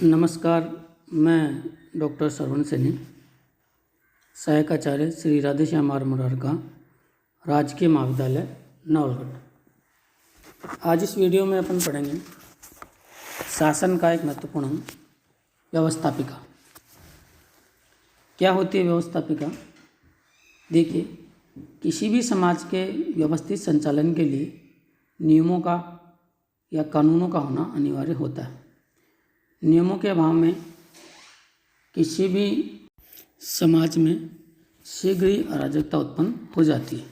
नमस्कार। मैं डॉक्टर श्रवण सैनी, सहायक आचार्य श्री राधेश्याम आर मुरारका, राजकीय महाविद्यालय नवलगढ़। आज इस वीडियो में अपन पढ़ेंगे शासन का एक महत्वपूर्ण अंग व्यवस्थापिका। क्या होती है व्यवस्थापिका? देखिए, किसी भी समाज के व्यवस्थित संचालन के लिए नियमों का या कानूनों का होना अनिवार्य होता है। नियमों के अभाव में किसी भी समाज में शीघ्र ही अराजकता उत्पन्न हो जाती है।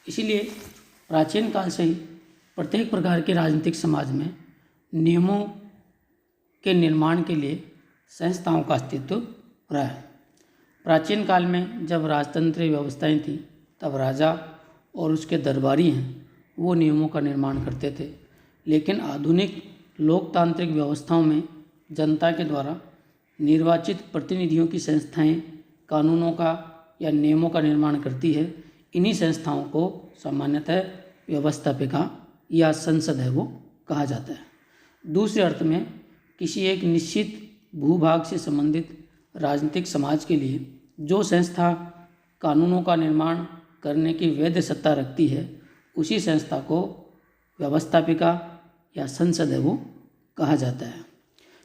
इसीलिए प्राचीन काल से ही प्रत्येक प्रकार के राजनीतिक समाज में नियमों के निर्माण के लिए संस्थाओं का अस्तित्व रहा है। प्राचीन काल में जब राजतंत्रीय व्यवस्थाएं थीं, तब राजा और उसके दरबारी हैं वो नियमों का निर्माण करते थे। लेकिन आधुनिक लोकतांत्रिक व्यवस्थाओं में जनता के द्वारा निर्वाचित प्रतिनिधियों की संस्थाएं कानूनों का या नियमों का निर्माण करती है। इन्हीं संस्थाओं को सामान्यतः व्यवस्थापिका या संसद है वो कहा जाता है। दूसरे अर्थ में किसी एक निश्चित भूभाग से संबंधित राजनीतिक समाज के लिए जो संस्था कानूनों का निर्माण करने की वैध सत्ता रखती है, उसी संस्था को व्यवस्थापिका या संसद है वो कहा जाता है।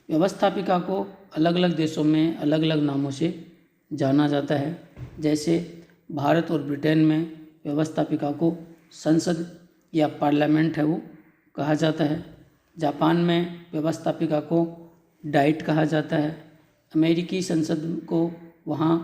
व्यवस्थापिका को अलग अलग देशों में अलग अलग नामों से जाना जाता है। जैसे भारत और ब्रिटेन में व्यवस्थापिका को संसद या पार्लियामेंट है वो कहा जाता है। जापान में व्यवस्थापिका को डाइट कहा जाता है। अमेरिकी संसद को वहाँ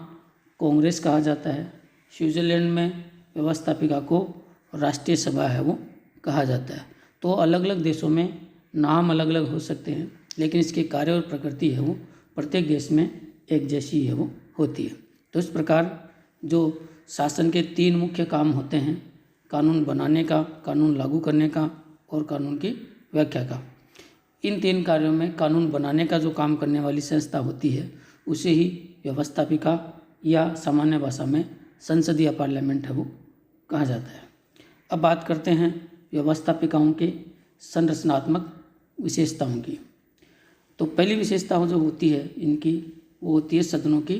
कांग्रेस कहा जाता है। स्विट्ज़रलैंड में व्यवस्थापिका को राष्ट्रीय सभा है वो कहा जाता है। तो अलग अलग देशों में नाम अलग अलग हो सकते हैं, लेकिन इसके कार्य और प्रकृति है वो प्रत्येक देश में एक जैसी है वो होती है। तो इस प्रकार जो शासन के 3 मुख्य काम होते हैं, कानून बनाने का, कानून लागू करने का और कानून की व्याख्या का। इन 3 कार्यों में कानून बनाने का जो काम करने वाली संस्था होती है, उसे ही व्यवस्थापिका या सामान्य भाषा में संसद या पार्लियामेंट है वो कहा जाता है। अब बात करते हैं व्यवस्थापिकाओं के संरचनात्मक विशेषताओं की। तो पहली विशेषता जो होती है इनकी, वो होती है सदनों की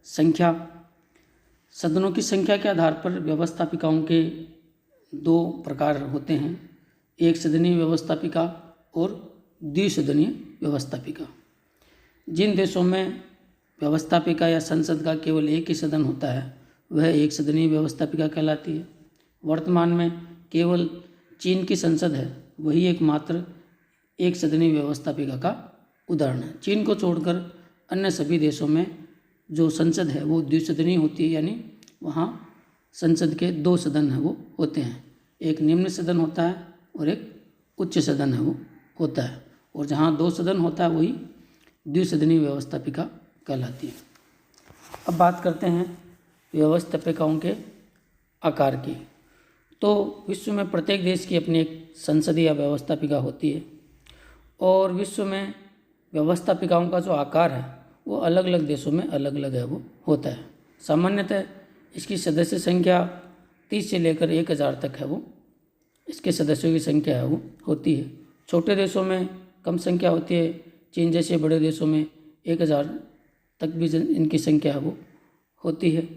संख्या। सदनों की संख्या के आधार पर व्यवस्थापिकाओं के 2 प्रकार होते हैं, एक सदनीय व्यवस्थापिका और द्विसदनीय व्यवस्थापिका। जिन देशों में व्यवस्थापिका या संसद का केवल एक ही सदन होता है, वह एक सदनीय व्यवस्थापिका कहलाती है। वर्तमान में केवल चीन की संसद है, वही एकमात्र एक सदनीय व्यवस्थापिका का उदाहरण है। चीन को छोड़कर अन्य सभी देशों में जो संसद है वो द्विसदनीय होती है, यानी वहाँ संसद के 2 सदन है वो होते हैं। एक निम्न सदन होता है और एक उच्च सदन है वो होता है। और जहाँ 2 सदन होता है वही द्विसदनीय व्यवस्थापिका कहलाती है। अब बात करते हैं व्यवस्थापिकाओं के आकार की। तो विश्व में प्रत्येक देश की अपनी एक संसद या व्यवस्थापिका होती है, और विश्व में व्यवस्थापिकाओं का जो आकार है वो अलग अलग देशों में अलग अलग है वो होता है। सामान्यतः इसकी सदस्य संख्या 30 से लेकर 1000 तक है वो इसके सदस्यों की संख्या है वो होती है। छोटे देशों में कम संख्या होती है। चीन जैसे बड़े देशों में 1000 तक भी इनकी संख्या है वो होती है।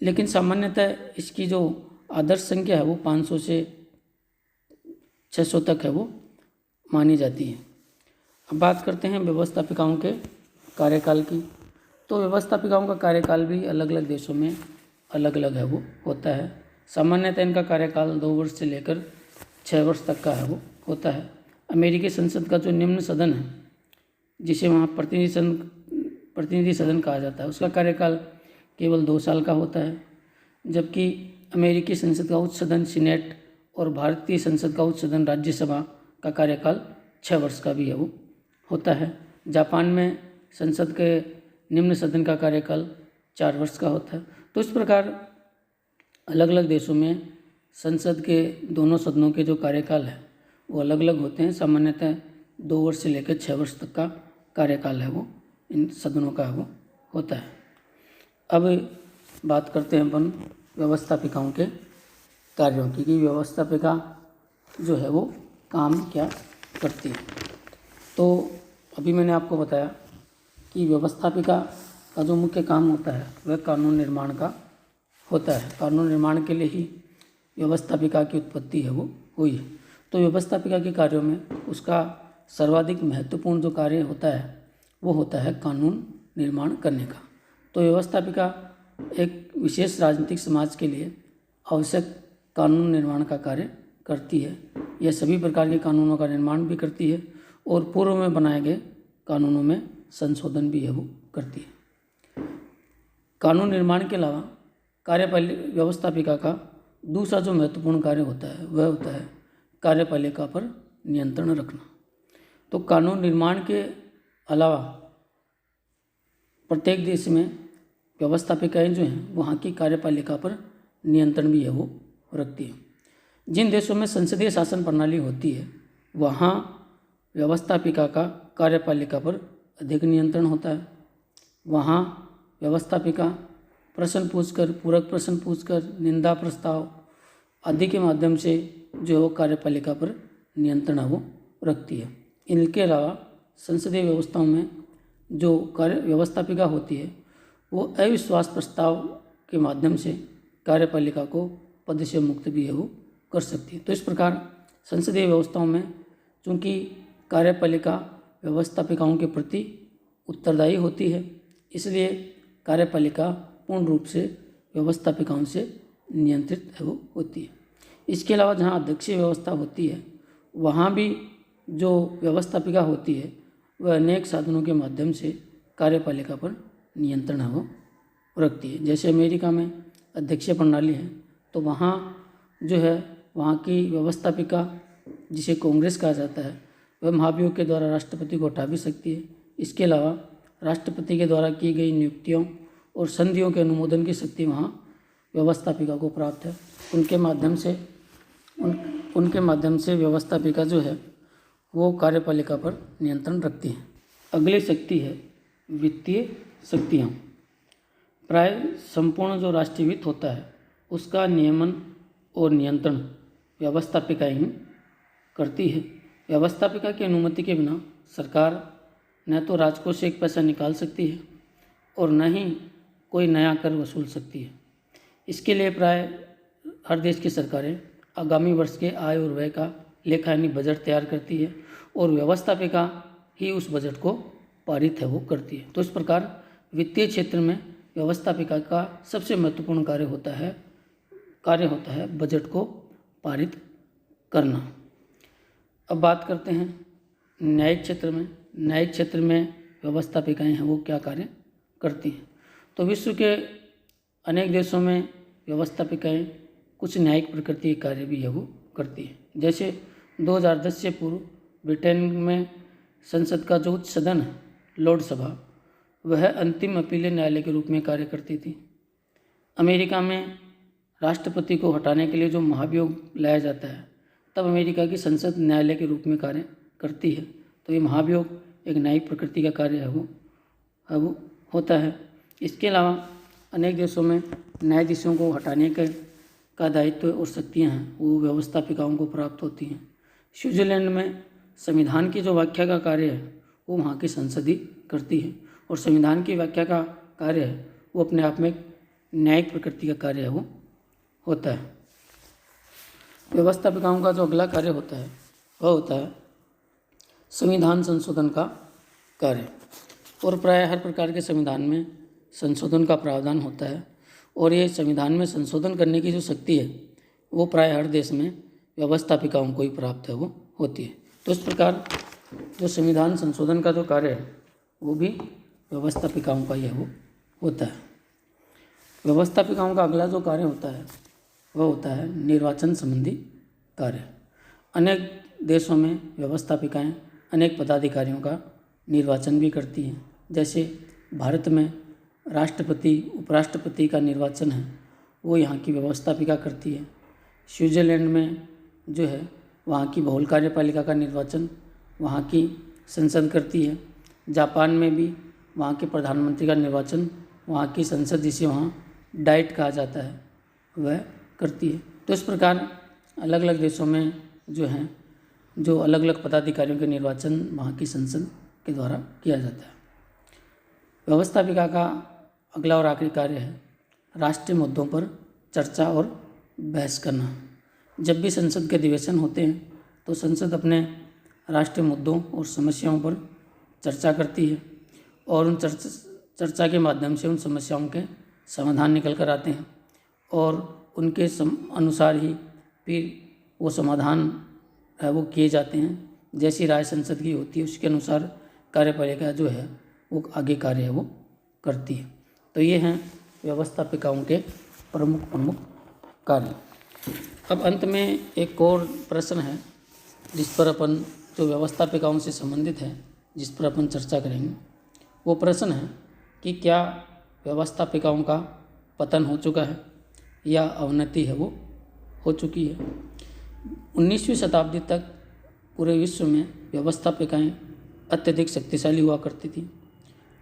लेकिन सामान्यतः इसकी जो आदर्श संख्या है वो 500 से 600 तक है वो मानी जाती है। अब बात करते हैं व्यवस्थापिकाओं के कार्यकाल की। तो व्यवस्थापिकाओं का कार्यकाल भी अलग अलग देशों में अलग अलग है वो होता है। सामान्यतः इनका कार्यकाल 2 वर्ष से लेकर 6 वर्ष तक का है वो होता है। अमेरिकी संसद का जो निम्न सदन है, जिसे वहाँ प्रतिनिधि सदन कहा जाता है, उसका कार्यकाल केवल 2 साल का होता है। जबकि अमेरिकी संसद का उच्च सदन सीनेट और भारतीय संसद का उच्च सदन राज्यसभा का कार्यकाल 6 वर्ष का भी है वो होता है। जापान में संसद के निम्न सदन का कार्यकाल 4 वर्ष का होता है। तो इस प्रकार अलग अलग देशों में संसद के दोनों सदनों के जो कार्यकाल है वो अलग अलग होते हैं। सामान्यतः 2 वर्ष से लेकर 6 वर्ष तक का कार्यकाल है वो इन सदनों का है वो होता है। अब बात करते हैं अपन व्यवस्थापिकाओं के कार्यों की, कि व्यवस्थापिका जो है वो काम क्या करती है। तो अभी मैंने आपको बताया कि व्यवस्थापिका का जो मुख्य काम होता है वह कानून निर्माण का होता है। कानून निर्माण के लिए ही व्यवस्थापिका की उत्पत्ति है वो हुई है। तो व्यवस्थापिका के कार्यों में उसका सर्वाधिक महत्वपूर्ण जो कार्य होता है वो होता है कानून निर्माण करने का। तो व्यवस्थापिका एक विशेष राजनीतिक समाज के लिए आवश्यक कानून निर्माण का कार्य करती है। यह सभी प्रकार के कानूनों का निर्माण भी करती है और पूर्व में बनाए गए कानूनों में संशोधन भी है वो करती है। कानून निर्माण के अलावा कार्यपालिका व्यवस्थापिका का दूसरा जो महत्वपूर्ण कार्य होता है वह होता है कार्यपालिका पर नियंत्रण रखना। तो कानून निर्माण के अलावा प्रत्येक देश में व्यवस्थापिकाएं जो हैं वहाँ की कार्यपालिका पर नियंत्रण भी है वो रखती है। जिन देशों में संसदीय शासन प्रणाली होती है वहाँ व्यवस्थापिका का कार्यपालिका पर अधिक नियंत्रण होता है। वहाँ व्यवस्थापिका प्रश्न पूछकर, पूरक प्रश्न पूछकर, निंदा प्रस्ताव आदि के माध्यम से जो है वो कार्यपालिका पर नियंत्रण वो रखती है। इनके अलावा संसदीय व्यवस्थाओं में जो कार्य व्यवस्थापिका होती है वो अविश्वास प्रस्ताव के माध्यम से कार्यपालिका को पद से मुक्त भी है वो कर सकती है। तो इस प्रकार संसदीय व्यवस्थाओं में चूँकि कार्यपालिका व्यवस्थापिकाओं के प्रति उत्तरदायी होती है, इसलिए कार्यपालिका पूर्ण रूप से व्यवस्थापिकाओं से नियंत्रित है वो होती है। इसके अलावा जहाँ अध्यक्षीय व्यवस्था होती है वहाँ भी जो व्यवस्थापिका होती है वह अनेक साधनों के माध्यम से कार्यपालिका पर नियंत्रण है वो रखती है। जैसे अमेरिका में अध्यक्षीय प्रणाली है तो वहाँ जो है वहाँ की व्यवस्थापिका जिसे कांग्रेस कहा जाता है वह महाभियोग के द्वारा राष्ट्रपति को हटा भी सकती है। इसके अलावा राष्ट्रपति के द्वारा की गई नियुक्तियों और संधियों के अनुमोदन की शक्ति वहाँ व्यवस्थापिका को प्राप्त है। उनके माध्यम से व्यवस्थापिका जो है वो कार्यपालिका पर नियंत्रण रखती है। अगली शक्ति है वित्तीय शक्तियाँ। प्राय संपूर्ण जो राष्ट्रीय वित्त होता है उसका नियमन और नियंत्रण व्यवस्थापिका ही करती है। व्यवस्थापिका की अनुमति के बिना सरकार न तो राजकोष से एक पैसा निकाल सकती है और न ही कोई नया कर वसूल सकती है। इसके लिए प्राय हर देश की सरकारें आगामी वर्ष के आय और व्यय का लेखा यानी बजट तैयार करती है और व्यवस्थापिका ही उस बजट को पारित है वो करती है। तो इस प्रकार वित्तीय क्षेत्र में व्यवस्थापिका का सबसे महत्वपूर्ण कार्य होता है बजट को पारित करना। अब बात करते हैं न्यायिक क्षेत्र में। न्यायिक क्षेत्र में व्यवस्थापिकाएं हैं वो क्या कार्य करती हैं। तो विश्व के अनेक देशों में व्यवस्थापिकाएं कुछ न्यायिक प्रकृति के कार्य भी है वो करती है। जैसे 2010 से पूर्व ब्रिटेन में संसद का जो उच्च सदन है लोक सभा वह अंतिम अपीलीय न्यायालय के रूप में कार्य करती थी। अमेरिका में राष्ट्रपति को हटाने के लिए जो महाभियोग लाया जाता है तब अमेरिका की संसद न्यायालय के रूप में कार्य करती है। तो ये महाभियोग एक न्यायिक प्रकृति का कार्य है वो होता है। इसके अलावा अनेक देशों में न्यायाधीशों को हटाने का दायित्व और शक्तियाँ हैं वो व्यवस्थापिकाओं को प्राप्त होती हैं। स्विट्जरलैंड में संविधान की जो व्याख्या का कार्य है वो वहाँ की संसद ही करती है और संविधान की व्याख्या का कार्य है वो अपने आप में एक न्यायिक प्रकृति का कार्य है वो होता है। व्यवस्थापिकाओं का जो अगला कार्य होता है वह होता है संविधान संशोधन का कार्य। और प्राय हर प्रकार के संविधान में संशोधन का प्रावधान होता है और ये संविधान में संशोधन करने की जो शक्ति है वो प्राय हर देश में व्यवस्थापिकाओं को ही प्राप्त है वो होती है। तो इस प्रकार जो संविधान संशोधन का जो कार्य है वो भी व्यवस्थापिकाओं का ही है वो होता है। व्यवस्थापिकाओं का अगला जो कार्य होता है वह होता है निर्वाचन संबंधी कार्य। अनेक देशों में व्यवस्थापिकाएं अनेक पदाधिकारियों का निर्वाचन भी करती हैं। जैसे भारत में राष्ट्रपति उपराष्ट्रपति का निर्वाचन है वो यहाँ की व्यवस्थापिका करती है। स्विट्जरलैंड में जो है वहाँ की बहुल कार्यपालिका का निर्वाचन वहाँ की संसद करती है। जापान में भी वहाँ के प्रधानमंत्री का निर्वाचन वहाँ की संसद जिसे वहाँ डाइट कहा जाता है वह करती है। तो इस प्रकार अलग अलग देशों में जो अलग अलग पदाधिकारियों के निर्वाचन वहाँ की संसद के द्वारा किया जाता है। व्यवस्थापिका का अगला और आखिरी कार्य है राष्ट्रीय मुद्दों पर चर्चा और बहस करना। जब भी संसद के अधिवेशन होते हैं तो संसद अपने राष्ट्रीय मुद्दों और समस्याओं पर चर्चा करती है और उन चर्चा के माध्यम से उन समस्याओं के समाधान निकल कर आते हैं और उनके अनुसार ही फिर वो समाधान है वो किए जाते हैं। जैसी राय संसद की होती है उसके अनुसार कार्यपालिका जो है वो आगे कार्य है वो करती है। तो ये हैं व्यवस्थापिकाओं के प्रमुख कार्य। अब अंत में एक और प्रश्न है जिस पर अपन जो व्यवस्थापिकाओं से संबंधित है जिस पर अपन चर्चा करेंगे। वो प्रश्न है कि क्या व्यवस्थापिकाओं का पतन हो चुका है या अवनति है वो हो चुकी है। 19वीं शताब्दी तक पूरे विश्व में व्यवस्थापिकाएं अत्यधिक शक्तिशाली हुआ करती थी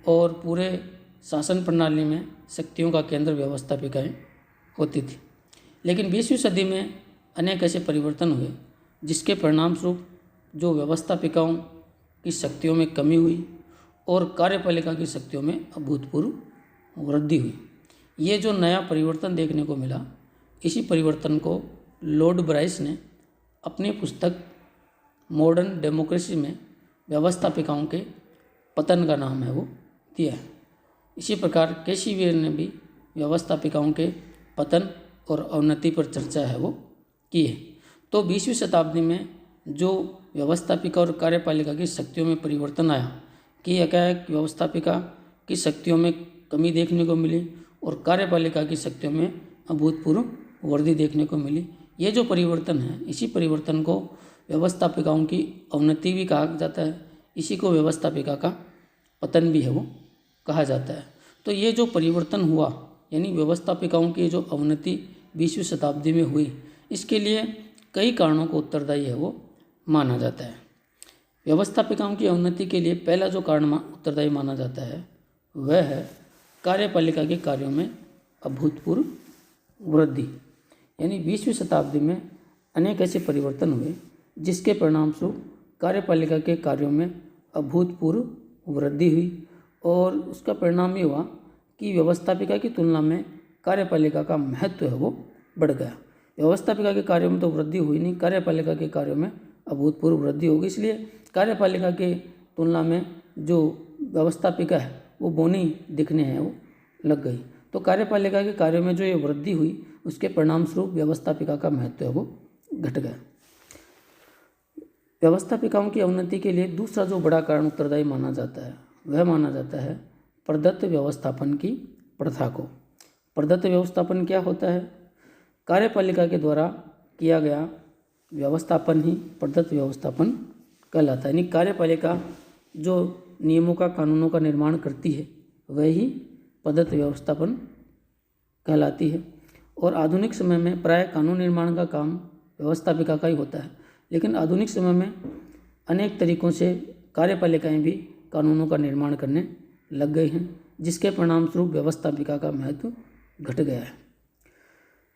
और पूरे शासन प्रणाली में शक्तियों का केंद्र व्यवस्थापिकाएं होती थी। लेकिन 20वीं सदी में अनेक ऐसे परिवर्तन हुए जिसके परिणाम स्वरूप जो व्यवस्थापिकाओं की शक्तियों में कमी हुई और कार्यपालिका की शक्तियों में अभूतपूर्व वृद्धि हुई। ये जो नया परिवर्तन देखने को मिला, इसी परिवर्तन को लॉर्ड ब्राइस ने अपनी पुस्तक मॉडर्न डेमोक्रेसी में व्यवस्थापिकाओं के पतन का नाम है वो दिया है। इसी प्रकार कैशिवीर ने भी व्यवस्थापिकाओं के पतन और अवनति पर चर्चा है वो की है। तो 20वीं शताब्दी में जो व्यवस्थापिका और कार्यपालिका की शक्तियों में परिवर्तन आया कि एकाएक व्यवस्थापिका की शक्तियों में कमी देखने को मिली और कार्यपालिका की शक्तियों में अभूतपूर्व वृद्धि देखने को मिली। ये जो परिवर्तन है इसी परिवर्तन को व्यवस्थापिकाओं की अवनति भी कहा जाता है, इसी को व्यवस्थापिका का पतन भी है वो कहा जाता है। तो ये जो परिवर्तन हुआ यानी व्यवस्थापिकाओं की जो अवनति 20वीं शताब्दी में हुई, इसके लिए कई कारणों को उत्तरदायी है वो माना जाता है। व्यवस्थापिकाओं की अवनति के लिए पहला जो कारण उत्तरदायी माना जाता है वह है कार्यपालिका के कार्यों में अभूतपूर्व वृद्धि। यानी 20वीं शताब्दी में अनेक ऐसे परिवर्तन हुए जिसके परिणाम स्वरूप कार्यपालिका के कार्यों में अभूतपूर्व वृद्धि हुई और उसका परिणाम ये हुआ कि व्यवस्थापिका की तुलना में कार्यपालिका का महत्व है वो बढ़ गया। व्यवस्थापिका के कार्यों में तो वृद्धि हुई नहीं, कार्यपालिका के कार्यों में अभूतपूर्व वृद्धि होगी। इसलिए कार्यपालिका के तुलना में जो व्यवस्थापिका है वो बौनी दिखने हैं वो लग गई। तो कार्यपालिका के कार्यों में जो ये वृद्धि हुई उसके परिणाम स्वरूप व्यवस्थापिका का महत्व है वो घट गया। व्यवस्थापिकाओं की अवनति के लिए दूसरा जो बड़ा कारण उत्तरदायी माना जाता है वह माना जाता है प्रदत्त व्यवस्थापन की प्रथा को। प्रदत्त व्यवस्थापन क्या होता है? कार्यपालिका के द्वारा किया गया व्यवस्थापन ही प्रदत्त व्यवस्थापन कहलाता है। यानी कार्यपालिका जो नियमों का कानूनों का निर्माण करती है वह ही प्रदत्त व्यवस्थापन कहलाती है। और आधुनिक समय में प्राय कानून निर्माण का काम व्यवस्थापिका का ही होता है, लेकिन आधुनिक समय में अनेक तरीकों से कार्यपालिकाएं भी कानूनों का निर्माण करने लग गई हैं, जिसके परिणाम स्वरूप व्यवस्थापिका का महत्व घट गया है।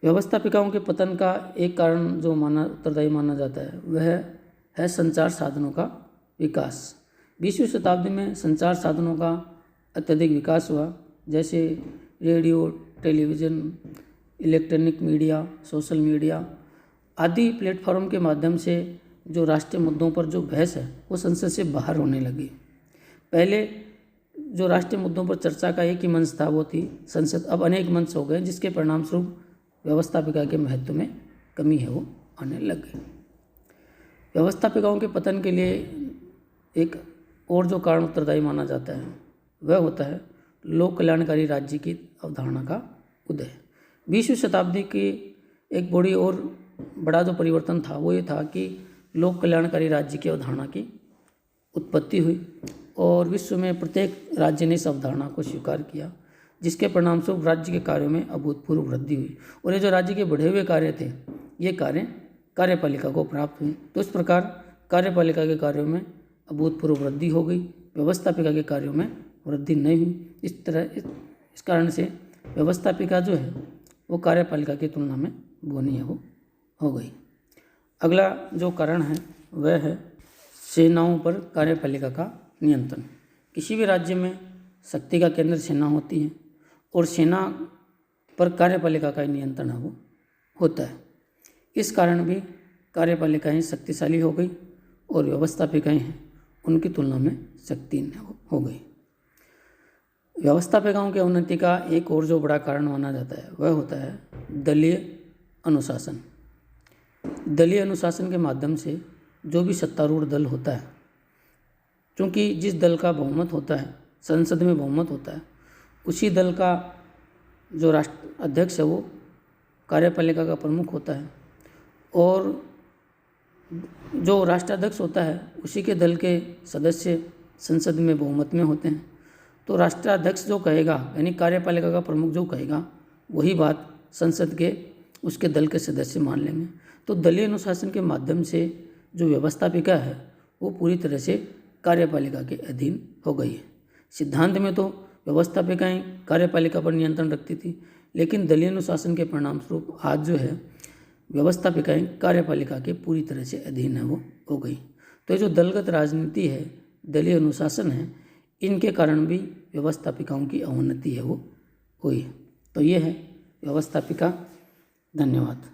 व्यवस्थापिकाओं के पतन का एक कारण जो उत्तरदायी माना जाता है वह है संचार साधनों का विकास। 20वीं शताब्दी में संचार साधनों का अत्यधिक विकास हुआ, जैसे radio, television, electronic media, social media आदि प्लेटफॉर्म के माध्यम से जो राष्ट्रीय मुद्दों पर जो बहस है वो संसद से बाहर होने लगी। पहले जो राष्ट्रीय मुद्दों पर चर्चा का एक ही मंच था वो थी संसद, अब अनेक मंच हो गए, जिसके परिणाम स्वरूप व्यवस्थापिका के महत्व में कमी है वो आने लग गई। व्यवस्थापिकाओं के पतन के लिए एक और जो कारण उत्तरदायी माना जाता है वह होता है लोक कल्याणकारी राज्य की अवधारणा का उदय। 20वीं शताब्दी की एक बड़ा जो परिवर्तन था वो ये था कि लोक कल्याणकारी राज्य की अवधारणा की उत्पत्ति हुई और विश्व में प्रत्येक राज्य ने इस अवधारणा को स्वीकार किया, जिसके परिणाम स्वरूप राज्य के कार्यों में अभूतपूर्व वृद्धि हुई और ये जो राज्य के बढ़े हुए कार्य थे ये कार्य कार्यपालिका को प्राप्त हुए। तो इस प्रकार कार्यपालिका के कार्यों में अभूतपूर्व वृद्धि हो गई, व्यवस्थापिका के कार्यों में वृद्धि नहीं हुई। इस कारण से व्यवस्थापिका जो है वो कार्यपालिका की तुलना में बौनी है वो हो गई। अगला जो कारण है वह है सेनाओं पर कार्यपालिका का नियंत्रण। किसी भी राज्य में शक्ति का केंद्र सेना होती है और सेना पर कार्यपालिका का नियंत्रण है वो होता है। इस कारण भी कार्यपालिकाएं शक्तिशाली हो गई और व्यवस्थापिकाएं हैं उनकी तुलना में शक्तिहीन हो गई। व्यवस्थापिकाओं की उन्नति का एक और जो बड़ा कारण माना जाता है वह होता है दलीय अनुशासन। दलीय अनुशासन के माध्यम से जो भी सत्तारूढ़ दल होता है, क्योंकि जिस दल का बहुमत होता है, संसद में बहुमत होता है, उसी दल का जो राष्ट्र अध्यक्ष है वो कार्यपालिका का प्रमुख होता है और जो राष्ट्राध्यक्ष होता है उसी के दल के सदस्य संसद में बहुमत में होते हैं। तो राष्ट्राध्यक्ष जो कहेगा यानी कार्यपालिका का प्रमुख जो कहेगा वही बात संसद के उसके दल के सदस्य मान लेंगे। तो दलीय अनुशासन के माध्यम से जो व्यवस्थापिका है वो पूरी तरह से कार्यपालिका के अधीन हो गई है। सिद्धांत में तो व्यवस्थापिकाएं कार्यपालिका पर नियंत्रण रखती थी, लेकिन दलीय अनुशासन के परिणाम स्वरूप आज जो है व्यवस्थापिकाएं कार्यपालिका के पूरी तरह से अधीन है वो हो गई। तो ये जो दलगत राजनीति है, दलीय अनुशासन है, इनके कारण भी व्यवस्थापिकाओं की अवनति है वो हुई है। तो ये है व्यवस्थापिका। धन्यवाद।